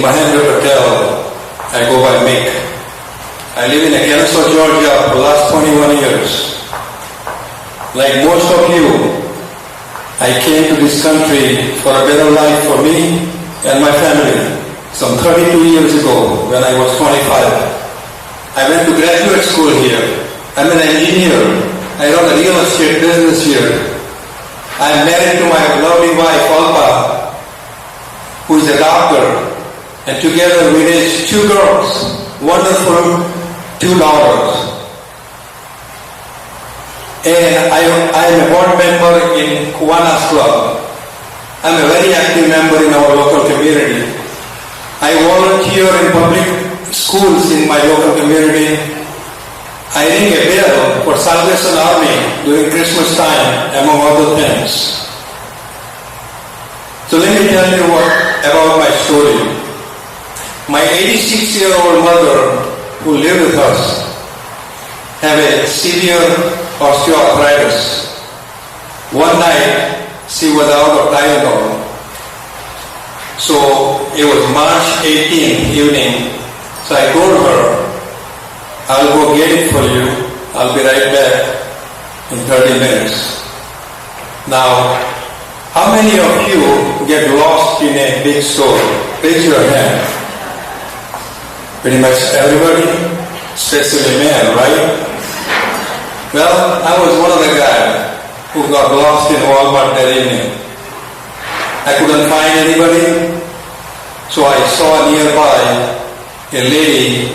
Mahendra Patel. I go by Mick. I live in Kennesaw, Georgia for the last 21 years. Like most of you, I came to this country for a better life for me and my family some 32 years ago when I was 25. I went to graduate school here. I'm an engineer. I run a real estate business here. I'm married to my lovely wife, Alba, who is a doctor. And together we raised 2 girls, wonderful 2 daughters. And I'm a board member in Kiwanis Club. I'm a very active member in our local community. I volunteer in public schools in my local community. I ring a bell for Salvation Army during Christmas time, among other things. So let me tell you about my story. My 86-year-old mother, who lived with us, had a severe osteoarthritis. One night, she was out of Tylenol. So it was March 18th evening. So I told her, I'll go get it for you. I'll be right back in 30 minutes. Now, how many of you get lost in a big store? Raise your hand. Pretty much everybody, especially men, right? Well, I was one of the guys who got lost in Walmart that evening. I couldn't find anybody, so I saw nearby a lady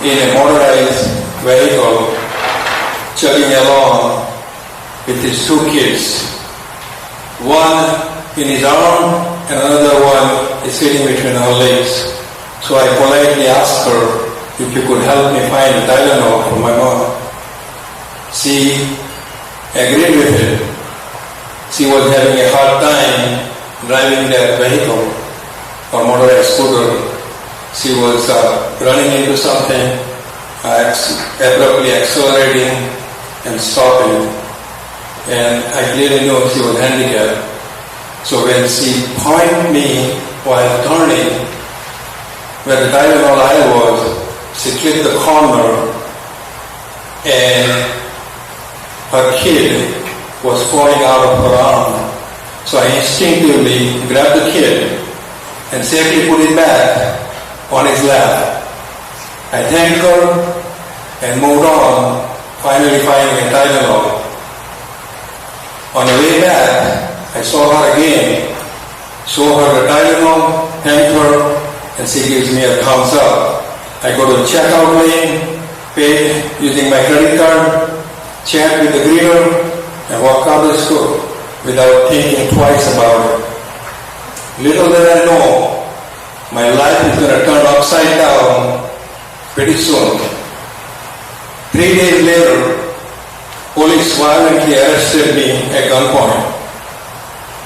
in a motorized vehicle chugging along with his 2 kids. One in his arm and another one is sitting between her legs. So I politely asked her if you could help me find Tylenol for my mom. She agreed with it. She was having a hard time driving that vehicle or motorized scooter. She was running into something, abruptly accelerating and stopping. And I clearly knew she was handicapped. So when she pointed me while turning, where the Tylenol aisle was, she clicked the corner and her kid was falling out of her arm. So I instinctively grabbed the kid and safely put it back on his lap. I thanked her and moved on, finally finding a Tylenol. On the way back, I saw her again, show her the Tylenol, thanked her, and she gives me a thumbs up. I go to the checkout lane, pay using my credit card, chat with the greeter, and walk out the store without thinking twice about it. Little did I know, my life is going to turn upside down pretty soon. 3 days later, police violently arrested me at gunpoint.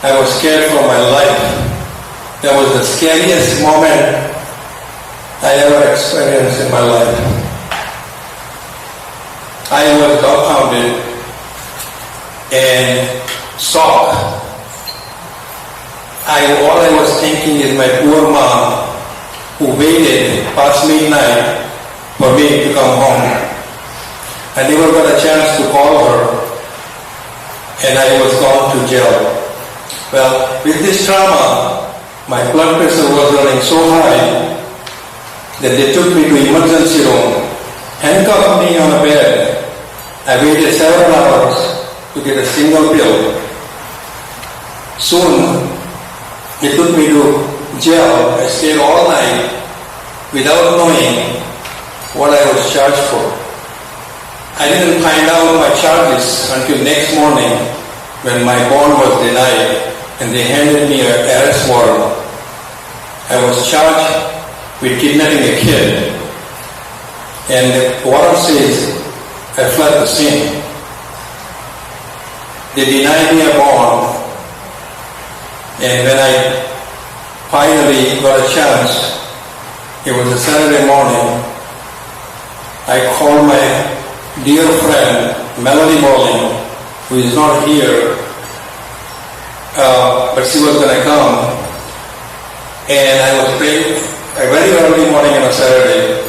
I was scared for my life. That was the scariest moment I ever experienced in my life. I was dumbfounded and shocked. All I was thinking is my poor mom who waited past midnight for me to come home. I never got a chance to call her and I was gone to jail. Well, with this trauma, my blood pressure was running so high that they took me to emergency room, handcuffed me on a bed. I waited several hours to get a single pill. Soon, they took me to jail. I stayed all night without knowing what I was charged for. I didn't find out my charges until next morning when my bond was denied and they handed me an arrest warrant. I was charged with kidnapping a kid, and the warrant says I fled the scene. They denied me a bond, and when I finally got a chance, it was a Saturday morning, I called my dear friend Melody Bowling, who is not here, but she was going to come, and I was praying a very early morning on a Saturday,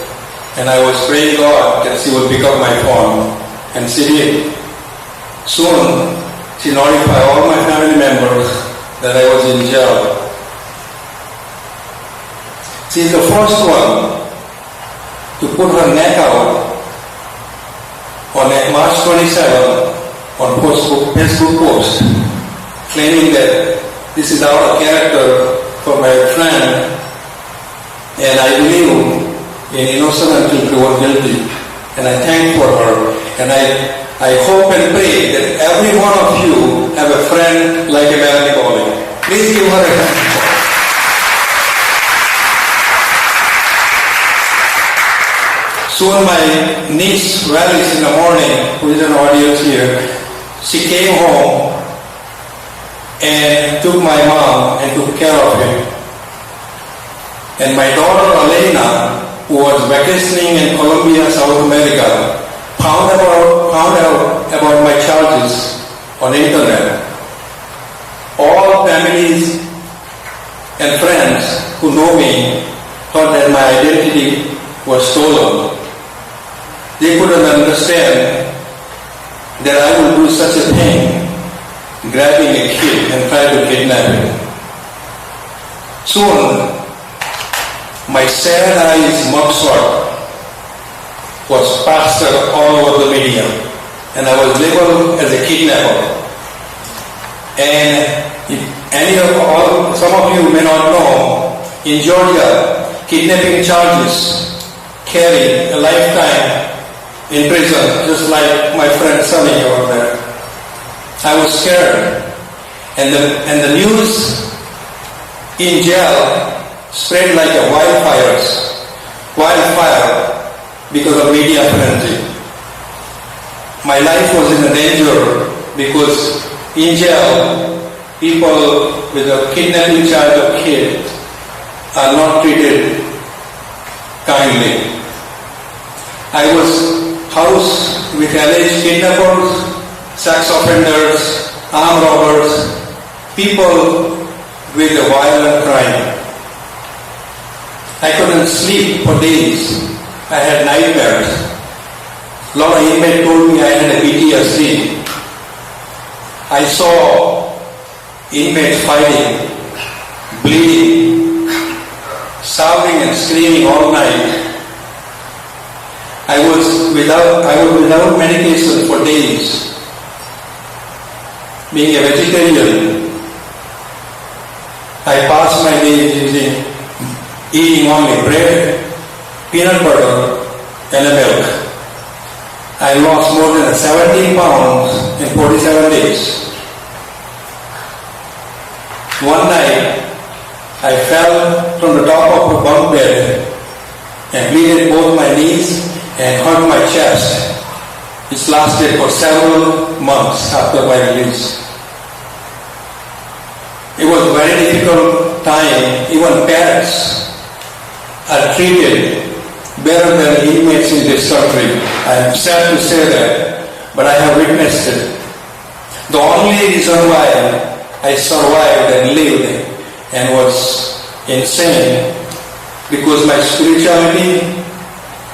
and I was praying God that she would pick up my phone, and she did. Soon, she notified all my family members that I was in jail. She is the first one to put her neck out on March 27 on Facebook post, claiming that this is out of character for my friend, and I believe in innocent until proven guilty, and I thank for her, and I hope and pray that every one of you have a friend like Mahendra Patel. Please give her a hand. Soon my niece Alice in the morning, who is an audience here, she came home and took my mom and took care of him. And my daughter Elena, who was vacationing in Colombia, South America, found out about my charges on internet. All families and friends who know me thought that my identity was stolen. They couldn't understand that I would do such a thing, grabbing a kid and try to kidnap him. Soon, my sad eyes mugshot was plastered all over the media, and I was labeled as a kidnapper. And some of you may not know, in Georgia, kidnapping charges carry a lifetime in prison, just like my friend Sunny over there. I was scared, and the news in jail spread like a wildfire because of media frenzy. My life was in danger because in jail, people with a kidnapping charge of kids are not treated kindly. I was housed with alleged kidnappers, sex offenders, armed robbers, people with a violent crime. I couldn't sleep for days. I had nightmares. A lot of inmates told me I had a PTSD. I saw inmates fighting, bleeding, shouting and screaming all night. I was without medication for days. Being a vegetarian, I passed my days eating only bread, peanut butter, and a milk. I lost more than 17 pounds in 47 days. One night, I fell from the top of a bunk bed and bleeded both my knees and hurt my chest, which lasted for several months after my release. It was a very difficult time. Even parents are treated better than inmates in this country. I am sad to say that, but I have witnessed it. The only reason why I survived and lived and was insane because my spirituality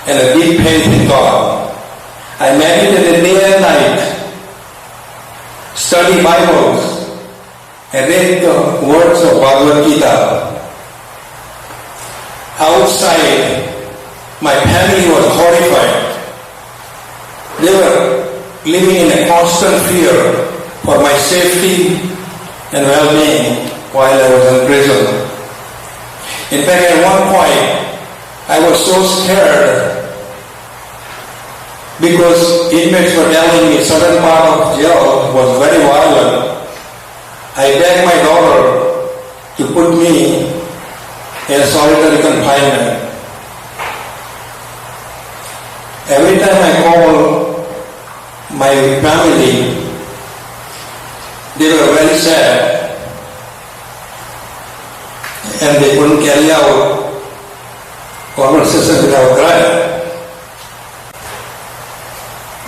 and a deep faith in God. I meditated day and night, study Bibles, and read the words of Bhagavad Gita. Outside, my family was horrified. They were living in a constant fear for my safety and well-being while I was in prison. In fact, at one point, I was so scared because inmates were telling me certain part of jail was very violent. I begged my daughter to put me in solitary confinement. Every time I called my family, they were very sad and they couldn't carry out conversation without crying.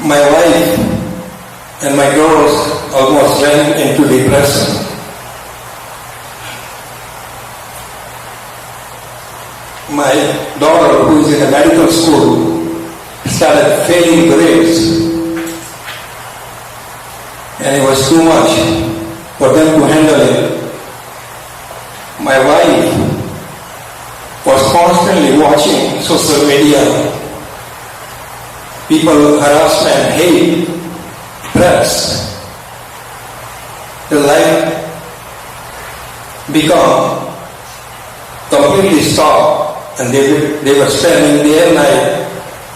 My wife and my girls almost went into depression. my daughter, who is in a medical school, started failing grades. And it was too much for them to handle it. My wife was constantly watching social media. People, harassment, hate, threats. The life become completely stopped, and they were spending day and night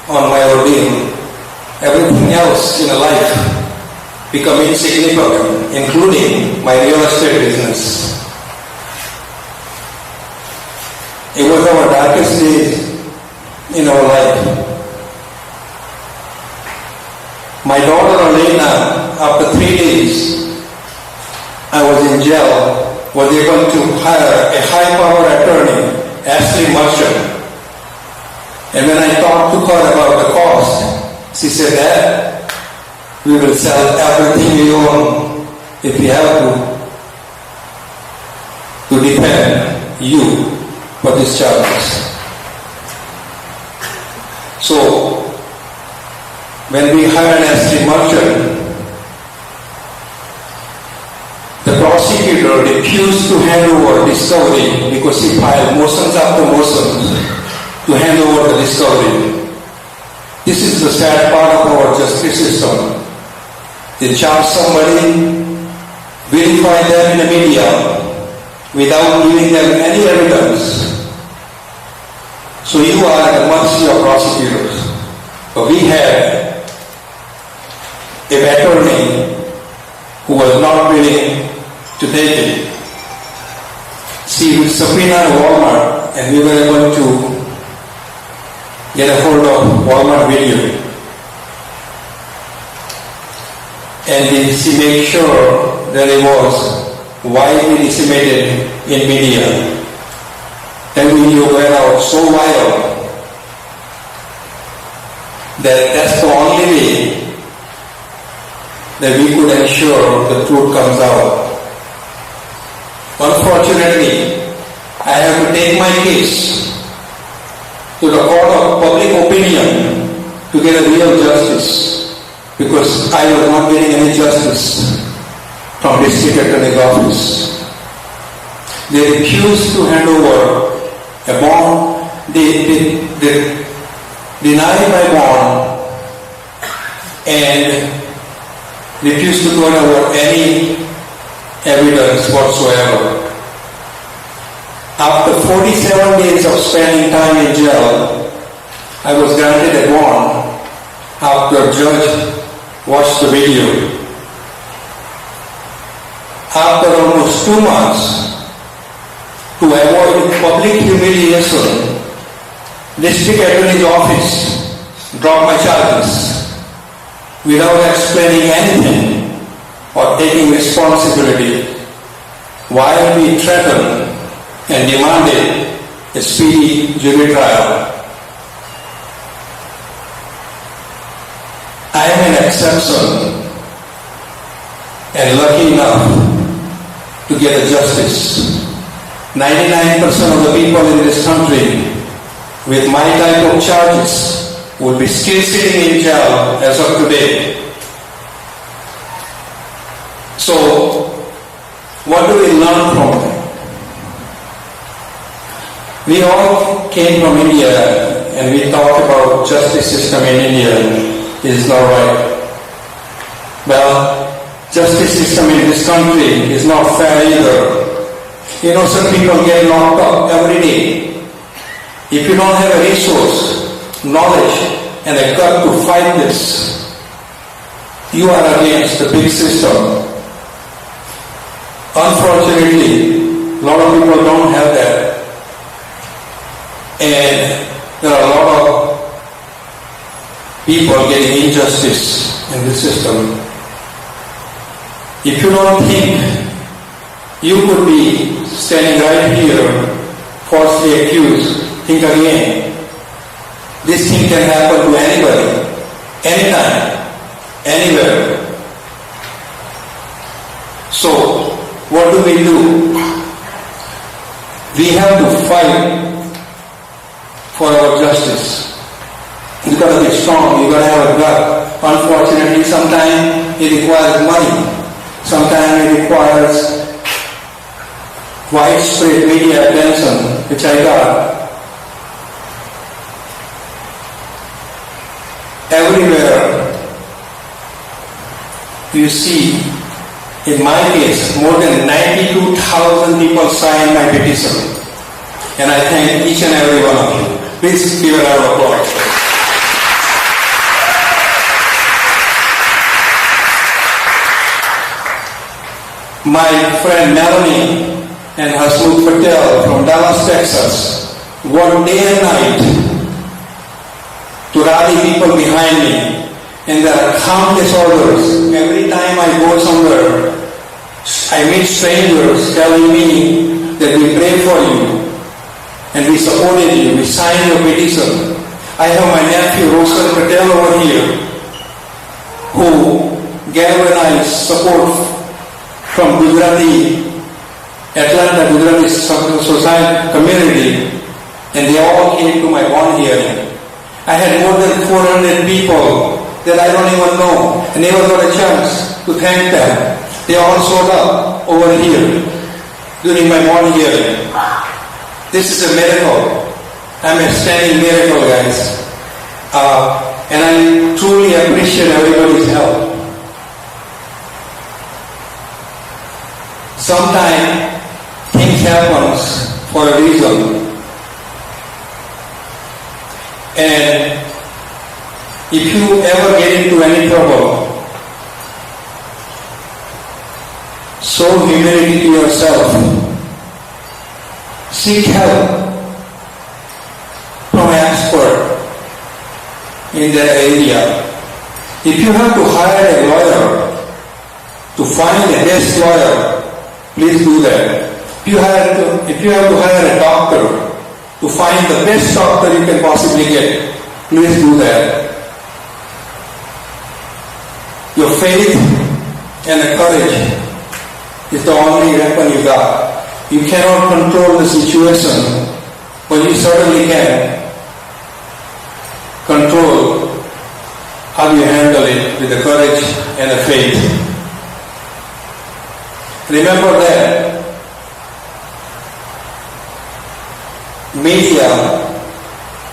on my ordeal. Everything else in life become insignificant, including my real estate business. It was our darkest days in our life. My daughter Elena, after 3 days, I was in jail, was able to hire a high-power attorney, Ashley Merchant. And when I talked to her about the cost, she said, "Dad, we will sell everything we own if we have to defend you for these charges." So, when we hired Ashley Merchant, the prosecutor refused to hand over discovery because he filed motions after motions to hand over the discovery. This is the sad part of our justice system. They charge somebody, vilify them in the media without giving them any evidence. So you are at the mercy of prosecutors. But we had an attorney who was not willing to take it. She would subpoena Walmart, and we were able to get a hold of Walmart video. And she made sure that it was widely disseminated in media. That video went out so viral that that's the only way that we could ensure the truth comes out. Unfortunately, I have to take my case to the court of public opinion to get a real justice, because I was not getting any justice from district attorney's office. They refused to hand over a bond. They denied my bond and refused to turn over any evidence whatsoever. After 47 days of spending time in jail, I was granted a bond after a judge watched the video. After almost 2 months, to avoid public humiliation, district attorney's office dropped my charges without explaining anything or taking responsibility, while we threatened and demanded a speedy jury trial. I am an exception and lucky enough to get a justice. 99% of the people in this country with my type of charges would be still sitting in jail as of today. So, what do we learn from that? We all came from India and we talk about justice system in India is not right. Well, justice system in this country is not fair either. You know, some people get locked up every day. If you don't have a resource, knowledge, and a gut to fight this, you are against the big system. Unfortunately, a lot of people don't have that. And there are a lot of people getting injustice in the system. If you don't think you could be standing right here, falsely accused, think again. This thing can happen to anybody, anytime, anywhere. So, what do? We have to fight for our justice. You've got to be strong, you've got to have a gut. Unfortunately, sometimes it requires money. Sometimes it requires widespread media attention, which I got. Everywhere you see, in my case, more than 92,000 people signed my petition. And I thank each and every one of you. Please give a round of applause. My friend Melanie and Mahendra Patel from Dallas, Texas, worked day and night to rally people behind me. And there are countless others. Every time I go somewhere, I meet strangers telling me that we pray for you and we supported you, we signed your petition. I have my nephew Roshan Patel over here who galvanized support from Gujarati, Atlanta Gujarati Society community, and they all came to my bond hearing. I had more than 400 people that I don't even know, and never got a chance to thank them. They all showed up over here during my bond hearing. This is a miracle. I'm a standing miracle, guys. And I truly appreciate everybody's help. Sometimes things happen for a reason. And if you ever get into any trouble, show humility to yourself. Seek help from an expert in that area. If you have to hire a lawyer to find the best lawyer, please do that. If you have to hire a doctor to find the best doctor you can possibly get, please do that. Your faith and the courage is the only weapon you got. You cannot control the situation, but you certainly can control how you handle it with the courage and the faith. Remember that media,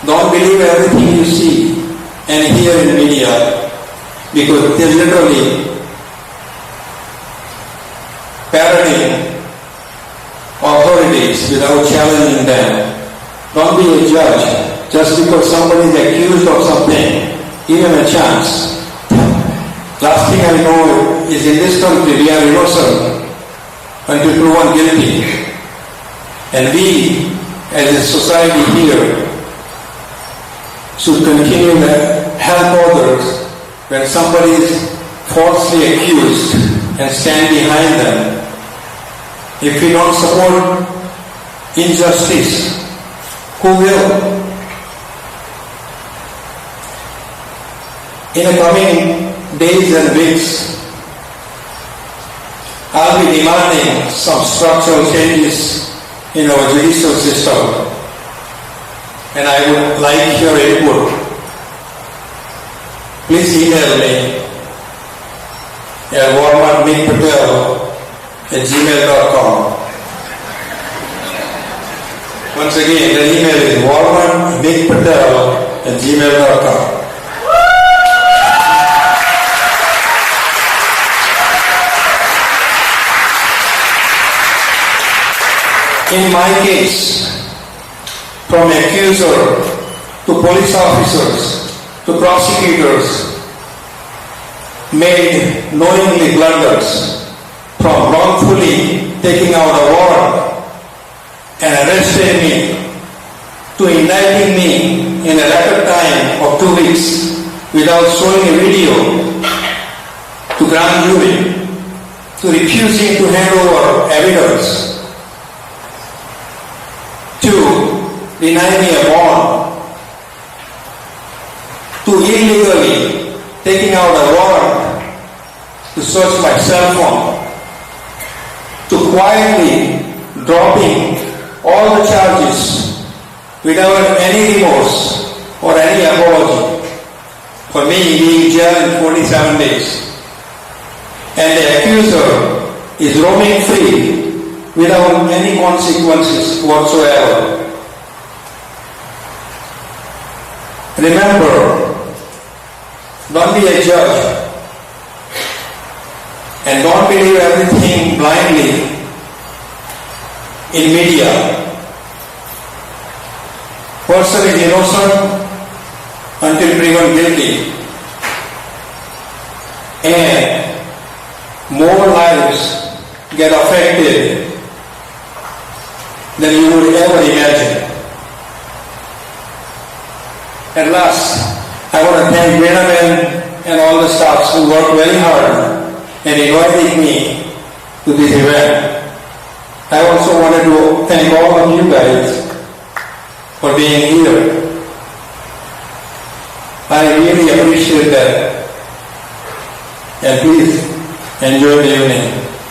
don't believe everything you see and hear in media, because they're literally parroting authorities without challenging them. Don't be a judge. Just because somebody is accused of something, give him a chance. Last thing I know is in this country we are innocent until proven guilty. And we, as a society here, should continue to help others when somebody is falsely accused and stand behind them. If we don't support injustice, who will? In the coming days and weeks, I'll be demanding some structural changes in our judicial system, and I would like your input. Please email me at walmartmikpatel@gmail.com. Once again, the email is walmartmikpatel@gmail.com. In my case, from accuser to police officers to prosecutors made knowingly blunders, from wrongfully taking out a warrant and arresting me to indicting me in a record time of 2 weeks without showing a video to grand jury, to refusing to hand over evidence, to deny me a bond, to illegally taking out a warrant to search my cell phone, to quietly dropping all the charges without any remorse or any apology for me being jailed in 47 days. And the accuser is roaming free without any consequences whatsoever. Remember, don't be a judge and don't believe everything blindly in media. Person is innocent until proven guilty, and more lives get affected than you would ever imagine. At last, I want to thank Venaman and all the staffs who worked very hard and invited me to this event. I also wanted to thank all of you guys for being here. I really appreciate that. And please enjoy the evening.